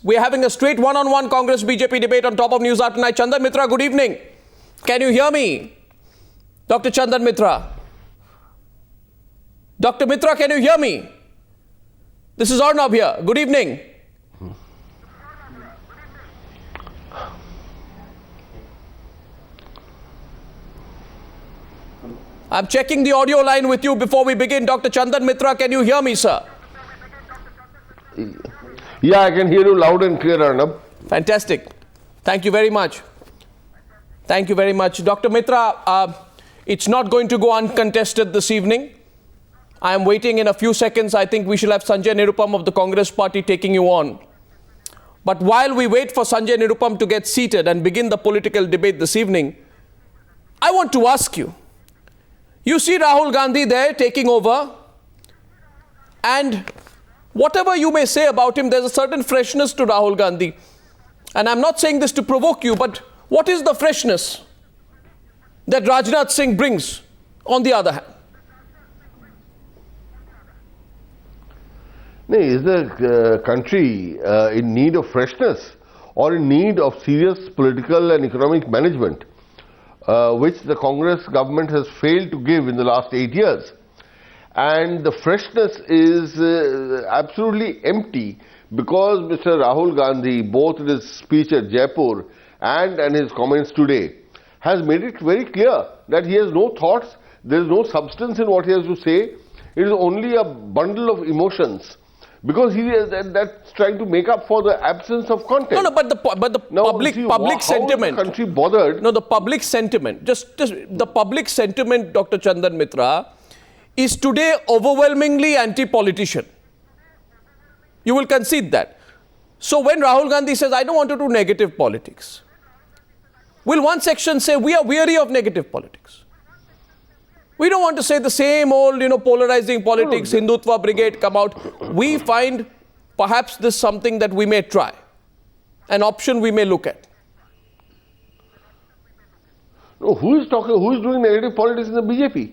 We're having a straight one-on-one Congress-BJP debate on top of News Hour tonight. Chandan Mitra, good evening. Can you hear me? Dr. Chandan Mitra. Dr. Mitra, can you hear me? This is Arnab here. Good evening. I'm checking the audio line with you before we begin. Dr. Chandan Mitra, can you hear me, sir? Yeah, I can hear you loud and clear, Arnab. Fantastic. Thank you very much. Thank you very much. Dr. Mitra, it's not going to go uncontested this evening. I am waiting in a few seconds. I think we shall have Sanjay Nirupam of the Congress party taking you on. But while we wait for Sanjay Nirupam to get seated and begin the political debate this evening, I want to ask you, you see Rahul Gandhi there taking over, and whatever you may say about him, there's a certain freshness to Rahul Gandhi. And I'm not saying this to provoke you, but what is the freshness that Rajnath Singh brings on the other hand? Is the country in need of freshness or in need of serious political and economic management, which the Congress government has failed to give in the last 8 years? And the freshness is absolutely empty because Mr. Rahul Gandhi, both in his speech at Jaipur and his comments today, has made it very clear that he has no thoughts, there is no substance in what he has to say. It is only a bundle of emotions, because he is that's trying to make up for the absence of content. No, but the public sentiment. How is the country bothered? No, the public sentiment. Just the public sentiment, Dr. Chandan Mitra, is today overwhelmingly anti-politician. You will concede that. So when Rahul Gandhi says, I don't want to do negative politics, will one section say, we are weary of negative politics? We don't want to say the same old, polarizing politics, Hindutva brigade come out. We find perhaps this something that we may try, an option we may look at. No, who is doing negative politics in the BJP?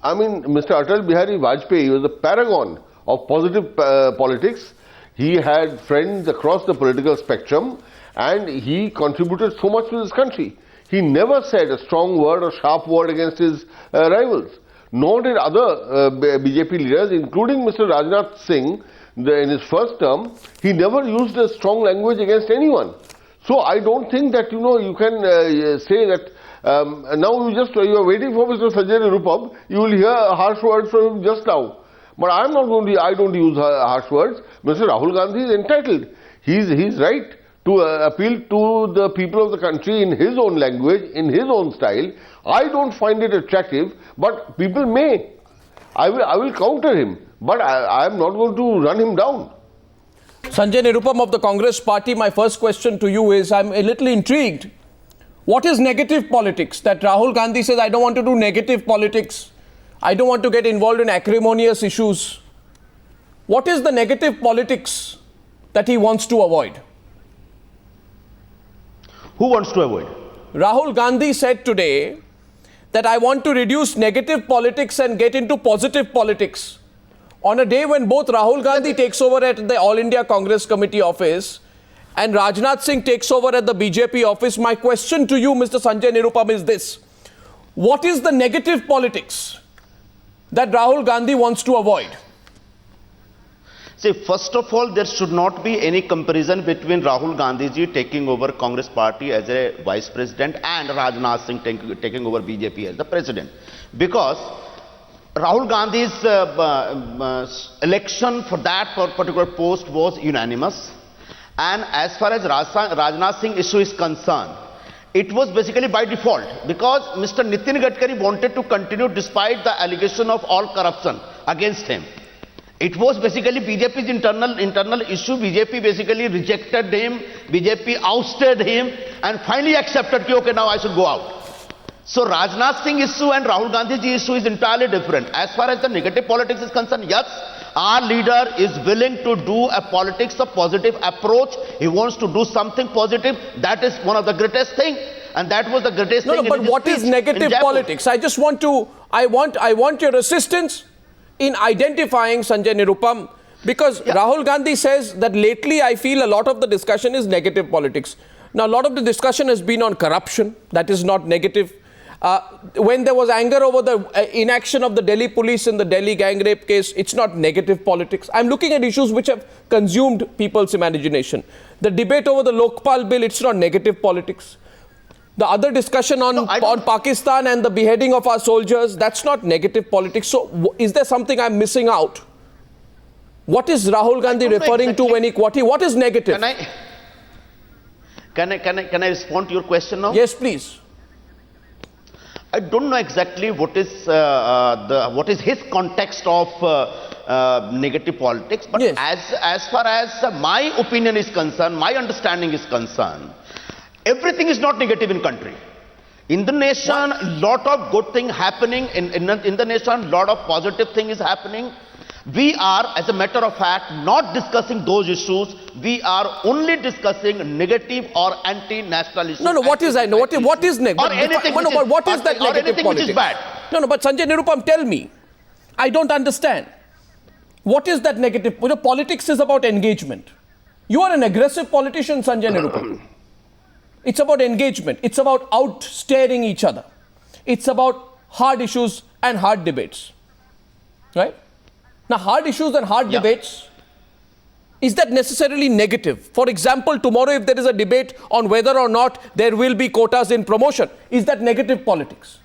I mean, Mr. Atal Bihari Vajpayee was a paragon of positive politics. He had friends across the political spectrum and he contributed so much to this country. He never said a strong word or sharp word against his rivals. Nor did other BJP leaders, including Mr. Rajnath Singh, in his first term. He never used a strong language against anyone. So I don't think that, you can say that now you are waiting for Mr. Sanjay Nirupam. You will hear harsh words from him just now. But I don't use harsh words. Mr. Rahul Gandhi is entitled. He's right to appeal to the people of the country in his own language, in his own style. I don't find it attractive, but people may. I will counter him, but I am not going to run him down. Sanjay Nirupam of the Congress party, my first question to you is, I'm a little intrigued. What is negative politics? That Rahul Gandhi says, I don't want to do negative politics. I don't want to get involved in acrimonious issues. What is the negative politics that he wants to avoid? Who wants to avoid? Rahul Gandhi said today that I want to reduce negative politics and get into positive politics. On a day when both Rahul Gandhi takes over at the All India Congress Committee office and Rajnath Singh takes over at the BJP office, my question to you, Mr. Sanjay Nirupam, is this. What is the negative politics that Rahul Gandhi wants to avoid? See, first of all, there should not be any comparison between Rahul Gandhi ji taking over Congress party as a vice president and Rajnath Singh taking over BJP as the president. Because Rahul Gandhi's election for that particular post was unanimous. And as far as Rajnath Singh issue is concerned, it was basically by default, because Mr. Nitin Gadkari wanted to continue despite the allegation of all corruption against him. It was basically BJP's internal issue. BJP basically rejected him, BJP ousted him, and finally accepted, okay, now I should go out. So Rajnath Singh issue and Rahul Gandhi ji issue is entirely different. As far as the negative politics is concerned, yes, our leader is willing to do a politics of positive approach. He wants to do something positive. That is one of the greatest things. And that was the greatest thing. No, but what is negative politics? I want your assistance in identifying, Sanjay Nirupam, Because Rahul Gandhi says that lately I feel a lot of the discussion is negative politics. Now, a lot of the discussion has been on corruption. That is not negative. When there was anger over the inaction of the Delhi police in the Delhi gang rape case, it's not negative politics. I'm looking at issues which have consumed people's imagination. The debate over the Lokpal bill, it's not negative politics. The other discussion on Pakistan and the beheading of our soldiers, that's not negative politics. So is there something I'm missing out? What is Rahul Gandhi referring to when what is negative? Can I respond to your question now? Yes, please. I don't know exactly what is his context of negative politics, but yes, as far as my opinion is concerned, my understanding is concerned, everything is not negative in country. In the nation, lot of good thing happening. In the nation, lot of positive thing is happening. We are, as a matter of fact, not discussing those issues. We are only discussing negative or anti-national issues. No, what is that? What is negative? Or anything what is that negative anything politics? Which is bad. No, but Sanjay Nirupam, tell me. I don't understand. What is that negative? Politics is about engagement. You are an aggressive politician, Sanjay Nirupam. It's about engagement. It's about outstaring each other. It's about hard issues and hard debates. Right? Now, hard issues and hard debates, is that necessarily negative? For example, tomorrow if there is a debate on whether or not there will be quotas in promotion, is that negative politics?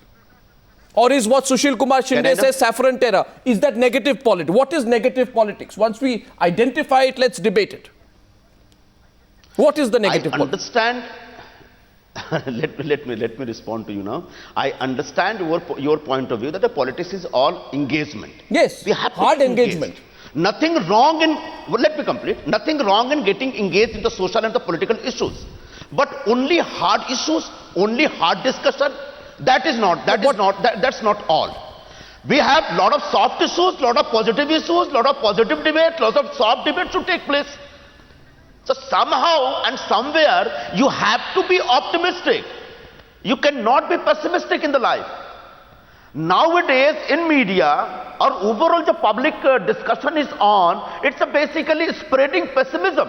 Or is what Sushil Kumar Shinde says saffron terror, is that negative politics? What is negative politics? Once we identify it, let's debate it. What is the negative politics? I understand. let me respond to you now. I understand your point of view that the politics is all engagement. Yes, we have hard engagement. Nothing wrong in, let me complete, nothing wrong in getting engaged in the social and the political issues. But only hard issues, only hard discussion, that's not all. We have lot of soft issues, lot of positive issues, lot of positive debate, lot of soft debate should take place. So somehow and somewhere you have to be optimistic. You cannot be pessimistic in the life. Nowadays in media or overall the public discussion is on, it's basically spreading pessimism.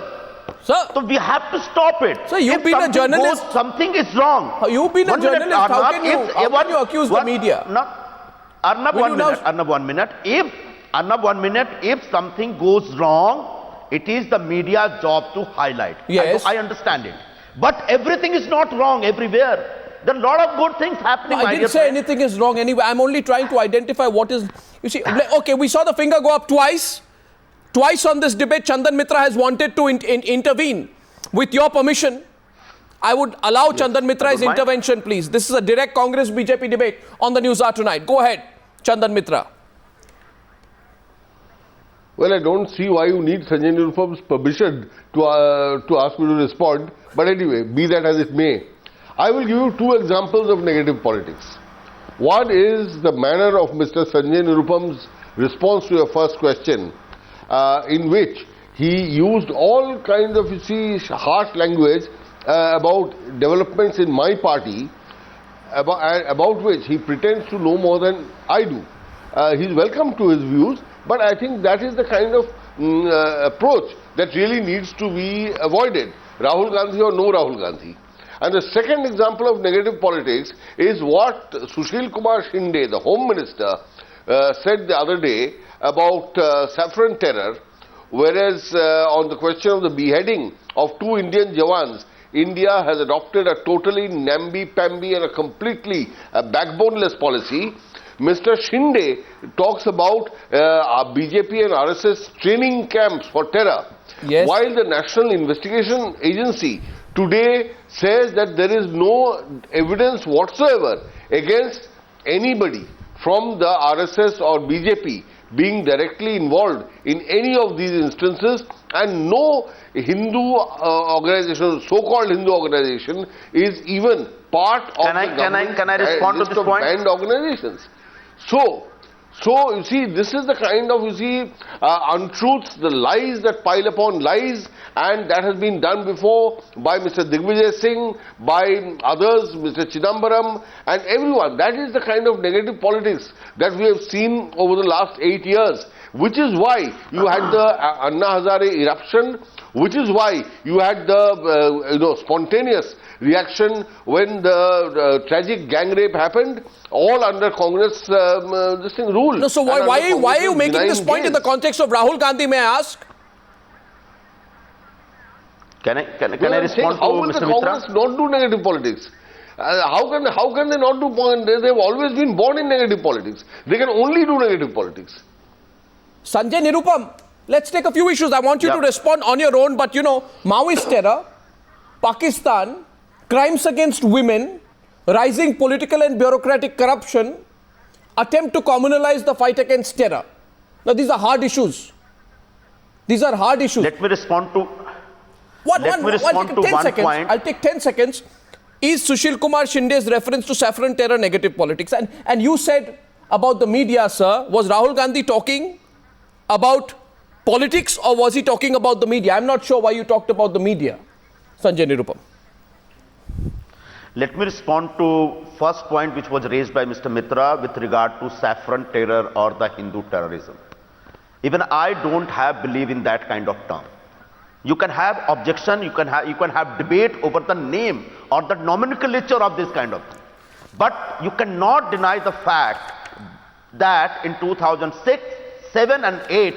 Sir, so we have to stop it. So you've been a journalist. Something is wrong. You've been a journalist. How can you accuse the media? Arnab, 1 minute. If something goes wrong, it is the media's job to highlight. Yes. I understand it. But everything is not wrong everywhere. There are a lot of good things happening. No, I didn't say anything is wrong anyway. I'm only trying to identify what is... You see, okay, we saw the finger go up twice. Twice on this debate, Chandan Mitra has wanted to intervene. With your permission, I would allow Chandan Mitra's intervention, please. This is a direct Congress-BJP debate on the News Hour tonight. Go ahead, Chandan Mitra. Well, I don't see why you need Sanjay Nirupam's permission to ask me to respond. But anyway, be that as it may, I will give you two examples of negative politics. One is the manner of Mr. Sanjay Nirupam's response to your first question, in which he used all kinds of, harsh language about developments in my party, about which he pretends to know more than I do. He's welcome to his views. But I think that is the kind of approach that really needs to be avoided. Rahul Gandhi or no Rahul Gandhi. And the second example of negative politics is what Sushil Kumar Shinde, the Home Minister, said the other day about saffron terror, whereas on the question of the beheading of 2 Indian Jawans, India has adopted a totally namby-pamby and a completely backboneless policy. Mr. Shinde talks about BJP and RSS training camps for terror, while the National Investigation Agency today says that there is no evidence whatsoever against anybody from the RSS or BJP being directly involved in any of these instances, and no Hindu organization, so-called Hindu organization, is even part of the can I respond to this point? Banned organizations. So, So, you see, this is the kind of, untruths, the lies that pile upon lies, and that has been done before by Mr. Digvijay Singh, by others, Mr. Chidambaram, and everyone. That is the kind of negative politics that we have seen over the last 8 years, which is why you had the Anna Hazare eruption, which is why you had the spontaneous reaction when the tragic gang rape happened, all under Congress rule. No, so why are you making this point in the context of Rahul Gandhi, may I ask? Can I respond to how will Mr. the Mitra? Congress not do negative politics? How can they not do? They've always been born in negative politics. They can only do negative politics. Sanjay Nirupam, let's take a few issues. I want you to respond on your own, but Maoist terror, Pakistan, crimes against women, rising political and bureaucratic corruption, attempt to communalize the fight against terror. Now, these are hard issues. These are hard issues. Let me respond to I'll take 10 point. I'll take 10 seconds. Is Sushil Kumar Shinde's reference to saffron terror negative politics? And you said about the media, sir, was Rahul Gandhi talking about politics or was he talking about the media? I'm not sure why you talked about the media. Sanjay Nirupam. Let me respond to first point which was raised by Mr. Mitra with regard to saffron terror or the Hindu terrorism. Even I don't believe in that kind of term. You can have objection, you can have debate over the name or the nomenclature of this kind of thing. But you cannot deny the fact that in 2006, 7 and 8,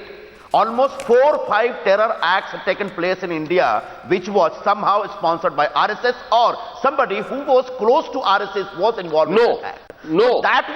almost 4 or 5 terror acts have taken place in India, which was somehow sponsored by RSS or somebody who was close to RSS was involved in that act. No. That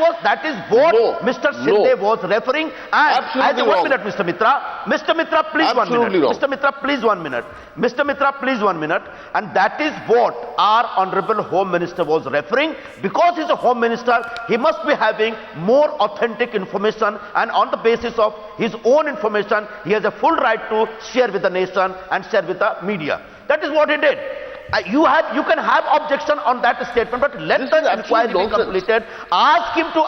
is what Mr. Shinde was referring. And absolutely one minute, Mr. Mitra. Mr. Mitra, please absolutely 1 minute. Wrong. Mr. Mitra, please 1 minute. Mr. Mitra, please 1 minute. And that is what our Honorable Home Minister was referring. Because he's a Home Minister, he must be having more authentic information, and on the basis of his own information, he has a full right to share with the nation and share with the media. That is what he did. You can have objection on that statement, but let the inquiry be completed. Ask him to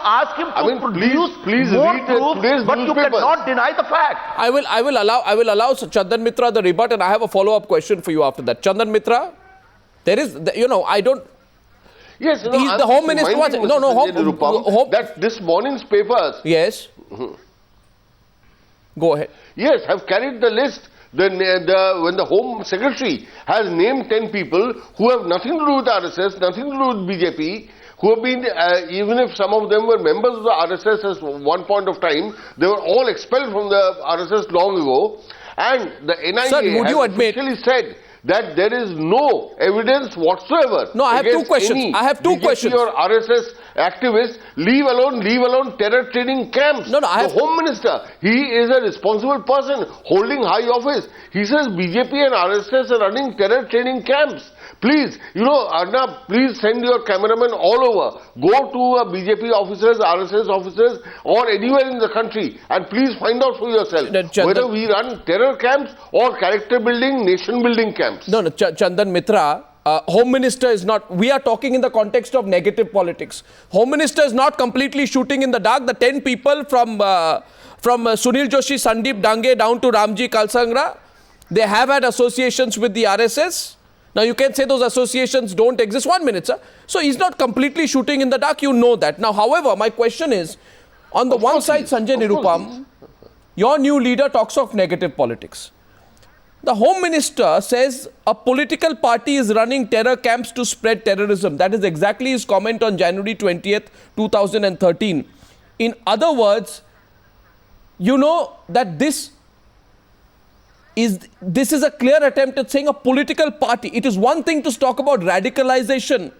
produce please more read proof, but you cannot deny the fact. I will allow Chandan Mitra the rebut, and I have a follow-up question for you after that. Chandan Mitra, there is, I don't. Yes, he's the Home Minister. That this morning's papers. Yes. Go ahead. Yes, have carried the list. When the Home Secretary has named 10 people who have nothing to do with RSS, nothing to do with BJP, who have been, even if some of them were members of the RSS at one point of time, they were all expelled from the RSS long ago. And the NIA Sir, would you admit, officially said that there is no evidence whatsoever. No, I have two questions. I have two BJP questions. or RSS activists, leave alone terror training camps. The Home Minister, he is a responsible person holding high office. He says BJP and RSS are running terror training camps. Please, Arnab, please send your cameraman all over. Go to BJP officers, RSS officers, or anywhere in the country, and please find out for yourself whether we run terror camps or character building, nation building camps. No, Chandan Mitra, Home Minister is not, we are talking in the context of negative politics. Home Minister is not completely shooting in the dark. The 10 people from Sunil Joshi, Sandeep Dange down to Ramji Kalsangra, they have had associations with the RSS. Now you can say those associations don't exist. 1 minute, sir. So he's not completely shooting in the dark, you know that. Now, however, my question is, on the one side, Sanjay Nirupam, your new leader talks of negative politics. The Home Minister says a political party is running terror camps to spread terrorism. That is exactly his comment on January 20th, 2013. In other words, you know that this is a clear attempt at saying a political party. It is one thing to talk about radicalization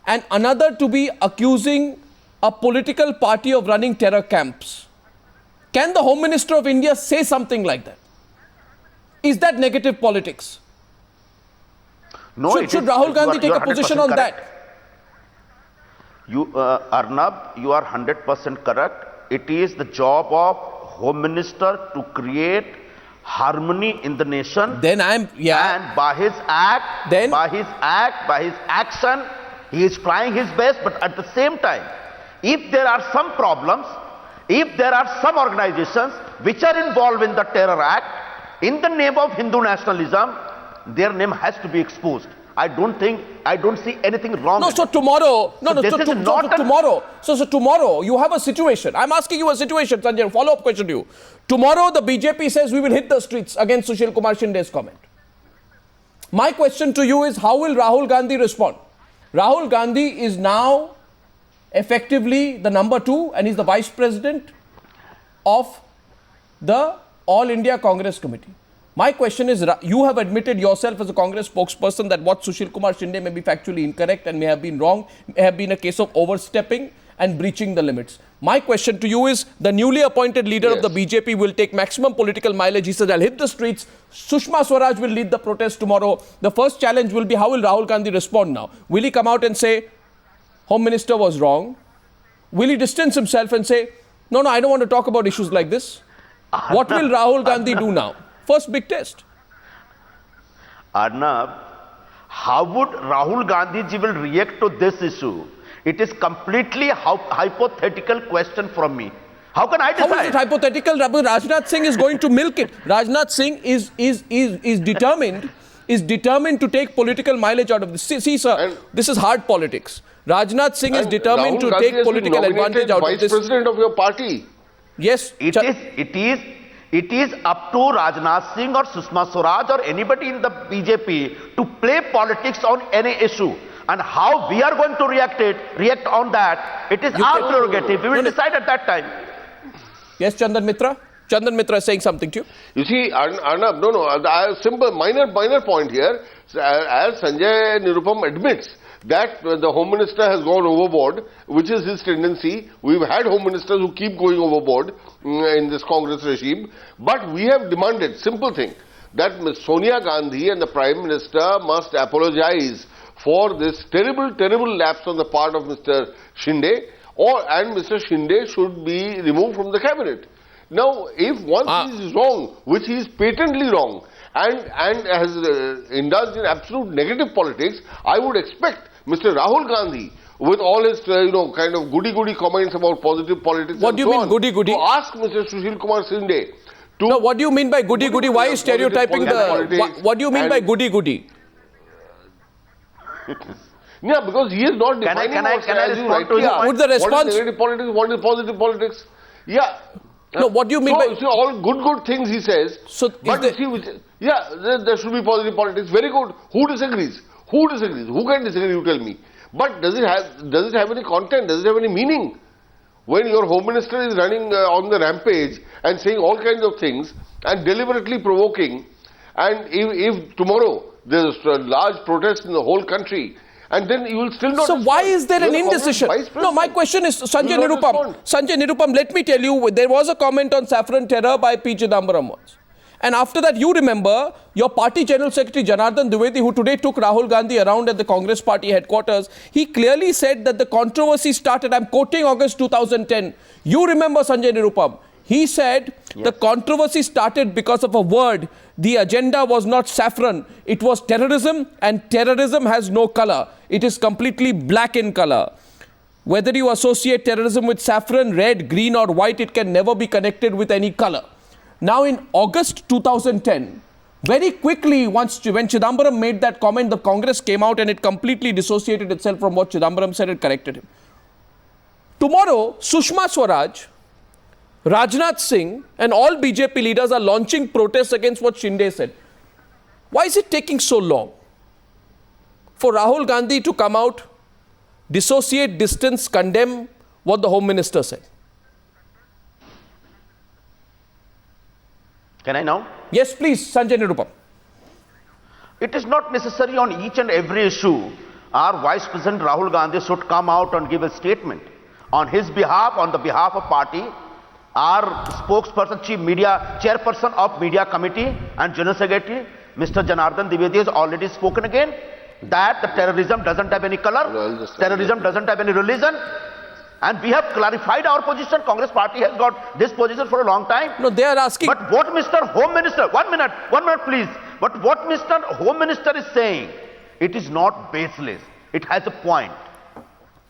and another to be accusing a political party of running terror camps. Can the Home Minister of India say something like that? Is that negative politics? No, should Rahul Gandhi take a position on that? Arnab, you are 100% correct. It is the job of Home Minister to create harmony in the nation. Then and by his action, he is trying his best. But at the same time, if there are some problems, if there are some organizations which are involved in the terror act in the name of Hindu nationalism, their name has to be exposed. I don't see anything wrong. No, in so it. tomorrow, Tomorrow, so tomorrow you have a situation. I'm asking you a situation, Sanjay, follow-up question to you. Tomorrow the BJP says we will hit the streets against Sushil Kumar Shinde's comment. My question to you is, how will Rahul Gandhi respond? Rahul Gandhi is now effectively the number 2 and he's the vice president of the All India Congress Committee. My question is, you have admitted yourself as a Congress spokesperson that what Sushil Kumar Shinde may be factually incorrect and may have been wrong, may have been a case of overstepping and breaching the limits. My question to you is, the newly appointed leader of the BJP will take maximum political mileage. He says, I'll hit the streets. Sushma Swaraj will lead the protest tomorrow. The first challenge will be, how will Rahul Gandhi respond now? Will he come out and say, Home Minister was wrong? Will he distance himself and say, no, I don't want to talk about issues like this? What will Rahul Gandhi do now? First big test. Arnab, how would Rahul Gandhi ji will react to this issue? It is completely hypothetical question from me. How can I decide? How is it hypothetical? Rajnath Singh is going to milk it. Rajnath Singh is determined to take political mileage out of this. See, sir, this is hard politics. Rajnath Singh is determined to take political advantage out of this. Vice president of your party. Yes. It is up to Rajnath Singh or Sushma Swaraj or anybody in the BJP to play politics on any issue. And how we are going to react on that, it is our prerogative. We will decide at that time. Yes, Chandan Mitra? Chandan Mitra is saying something to you. You see, Arnab, a simple, minor point here. As Sanjay Nirupam admits that the Home Minister has gone overboard, which is his tendency. We've had Home Ministers who keep going overboard in this Congress regime. But we have demanded, simple thing, that Ms. Sonia Gandhi and the Prime Minister must apologize for this terrible lapse on the part of Mr. Shinde, and Mr. Shinde should be removed from the cabinet. Now, if once he is wrong, which he is patently wrong, and has indulged in absolute negative politics, I would expect Mr. Rahul Gandhi, with all his kind of goody comments about positive politics, what do you mean goody? To ask Mr. Sushil Kumar Shinde to... No, what do you mean by goody? Why is stereotyping the... What do you mean by goody? Yeah, because he is not defining can I respond to you? Would the response... What is negative politics, what is positive politics? Yeah. No, what do you mean by... So all good things he says. So but there should be positive politics. Very good. Who disagrees? Who can disagree, you tell me. But does it have any content? Does it have any meaning? When your Home Minister is running on the rampage and saying all kinds of things and deliberately provoking, and if tomorrow there is a large protest in the whole country, and then you will still not... So why is there an indecision? No, my question is, Sanjay Nirupam, let me tell you, there was a comment on saffron terror by P. Chidambaram once. And after that, you remember, your party General Secretary Janardhan Dwivedi, who today took Rahul Gandhi around at the Congress party headquarters, he clearly said that the controversy started, I'm quoting August 2010. You remember, Sanjay Nirupam, he said the controversy started because of a word. The agenda was not saffron, it was terrorism, and terrorism has no color. It is completely black in color. Whether you associate terrorism with saffron, red, green or white, it can never be connected with any color. Now in August 2010, very quickly, when Chidambaram made that comment, the Congress came out and it completely dissociated itself from what Chidambaram said and corrected him. Tomorrow, Sushma Swaraj, Rajnath Singh and all BJP leaders are launching protests against what Shinde said. Why is it taking so long for Rahul Gandhi to come out, dissociate, distance, condemn what the Home Minister said? Can I now? Yes, please, Sanjay Nirupam. It is not necessary on each and every issue our Vice President Rahul Gandhi should come out and give a statement. On his behalf, on the behalf of party, our spokesperson, chairperson of Media Committee and General Secretary, Mr. Janardhan Dwivedi has already spoken again that the terrorism doesn't have any color, terrorism doesn't have any religion. And we have clarified our position. Congress party has got this position for a long time. No, they are asking... But what Mr. Home Minister, one minute please. But what Mr. Home Minister is saying, it is not baseless. It has a point.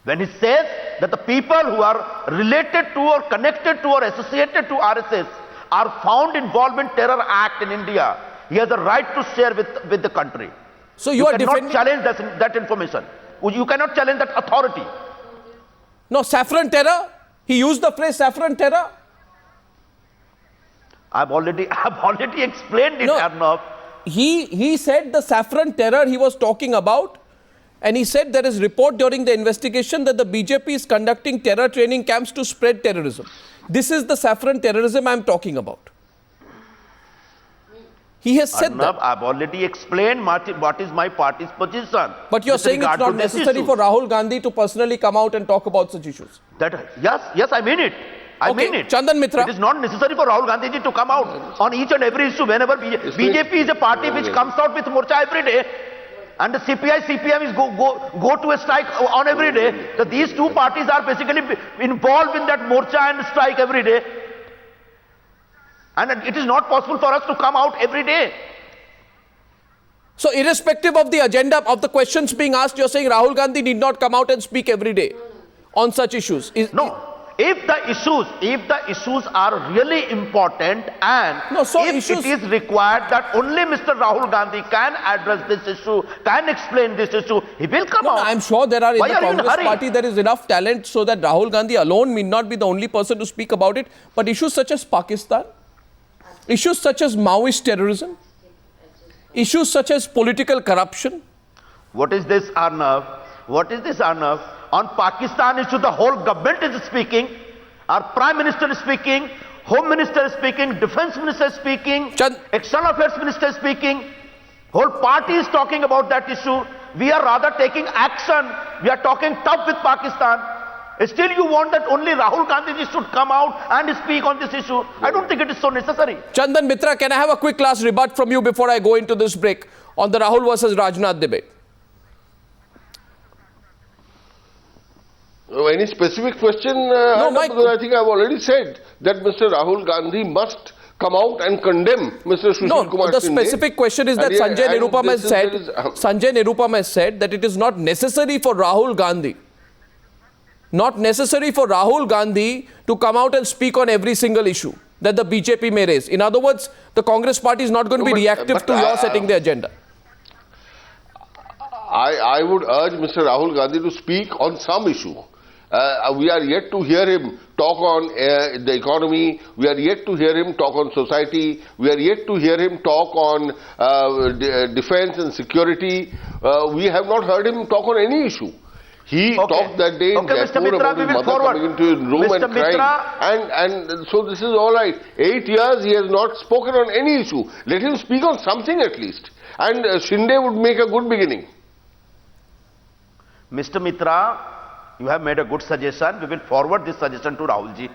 When he says that the people who are related to or connected to or associated to RSS are found involved in terror act in India, he has the right to share with the country. So you are cannot defending... challenge that information. You cannot challenge that authority. No, saffron terror? He used the phrase saffron terror? I've already explained it, No. Arnav. He said the saffron terror he was talking about, and he said there is report during the investigation that the BJP is conducting terror training camps to spread terrorism. This is the saffron terrorism I am talking about. He has said Arnav, that. I've already explained what is my party's position. But you're with saying it's regard to not this necessary issue. for Rahul Gandhi to personally come out and talk about such issues. Yes, I mean it. I Okay, mean it. Chandan Mitra. It is not necessary for Rahul Gandhi ji to come out on each and every issue whenever BJP is a party which comes out with morcha every day, and the CPI, CPM is go to a strike on every day. So these two parties are basically involved in that morcha and strike every day, and it is not possible for us to come out every day. So irrespective of the agenda of the questions being asked, you're saying Rahul Gandhi need not come out and speak every day on such issues. No. If the issues are really important, and No, so if issues- it is required that only Mr. Rahul Gandhi can address this issue, can explain this issue, he will come out. I'm sure there are in Why the are you in Congress hurry? party there is enough talent so that Rahul Gandhi alone may not be the only person to speak about it. But issues such as Pakistan, issues such as Maoist terrorism, issues such as political corruption. What is this, Arnav? What is this, Arnav? On Pakistan issue, the whole government is speaking. Our Prime Minister is speaking. Home Minister is speaking. Defense Minister is speaking. External Affairs Minister is speaking. Whole party is talking about that issue. We are rather taking action. We are talking tough with Pakistan. Still you want that only Rahul Gandhi ji should come out and speak on this issue. I don't think it is so necessary. Chandan Mitra, can I have a quick last rebut from you before I go into this break on the Rahul versus Rajnath debate? Any specific question? No, Mike. Because I think I've already said that Mr. Rahul Gandhi must come out and condemn Mr. Sushil Kumar the Shinde. specific question is that And Sanjay and Nirupam has this is- said, there is- Sanjay Nirupam has said that it is not necessary for Rahul Gandhi to come out and speak on every single issue that the BJP may raise. In other words, the Congress party is not going to be reactive to your setting the agenda. I would urge Mr. Rahul Gandhi to speak on some issue. We are yet to hear him talk on the economy. We are yet to hear him talk on society. We are yet to hear him talk on defense and security. We have not heard him talk on any issue. He talked that day in Mr. Jaipur Mitra, about we his will mother forward. coming into his room Mr. and crying. Mitra- And so this is all right. 8 years he has not spoken on any issue. Let him speak on something at least. And Shinde would make a good beginning. Mr. Mitra, you have made a good suggestion. We will forward this suggestion to Rahul ji.